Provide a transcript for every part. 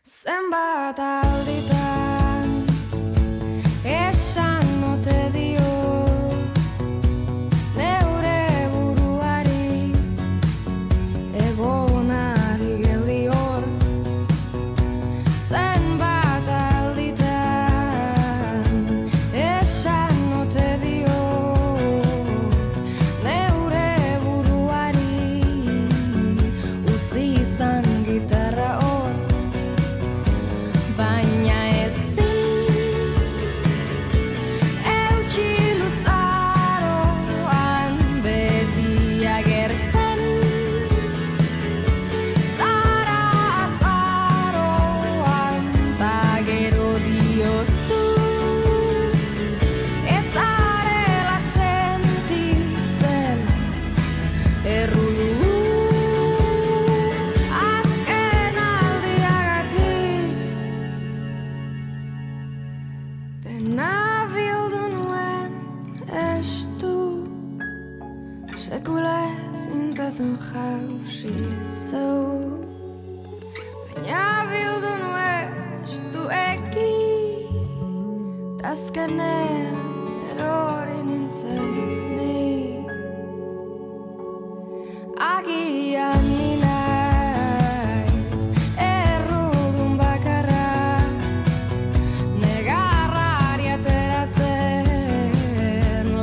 Zenbat alditan esan ote dio neure buruari egonari geldior. Zenbat alditan esan ote dio neure buruari utzi izan gitarra hor. Baina ezin eutsi luzaroan beti agertzen zara azaroan ta gero diozu ez zarela sentitzen errudun. Dena bildu nuen estu sekula zintasun jausi zau. Baina bildu nuen estu eki tazkenean erori nintzen ni. Agian ni naiz errudun bakarra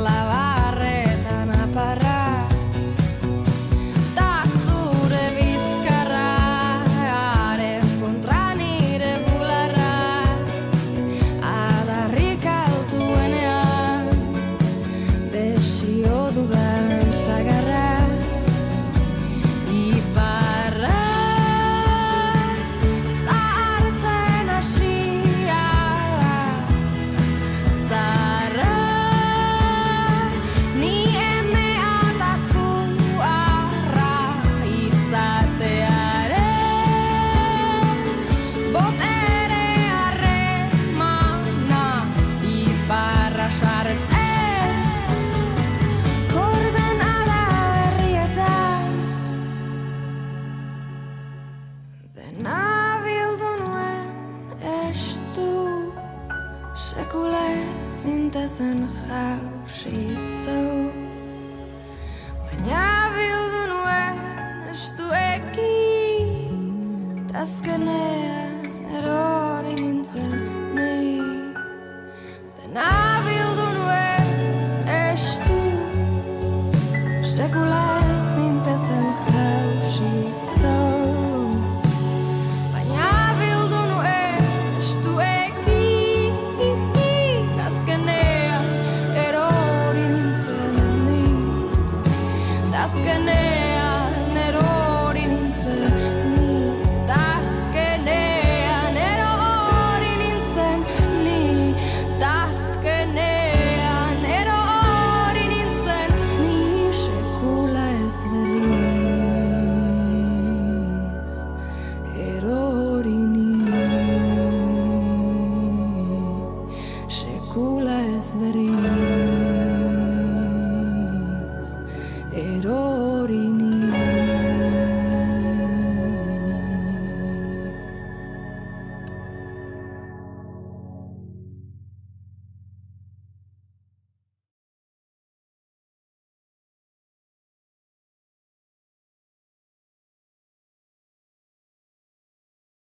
labarretan aparra ta zure bizkarraren kontra nire bularra adarrik altuenean desio dudan sagarra iparra zahartzen hasia zarra. Ni emea eta zuarra izatearen botere harremana iparra sartzen koordenada berrietan. Dena bildu nuen estu sekula zintazen jausi zau. Baina bildu nuen estu eki tazkenean erori nintzen ni. Dena bildu nuen estu sekula zintazen jausi zau. Baina bildu nuen estu eki tazkenean erori nintzen ni. Tazkenean erori nintzen ni. Tazkenean erori nintzen ni. Tazkenean erori nintzen ni. Sekula ez berriz erori ni. Sekula ez berriz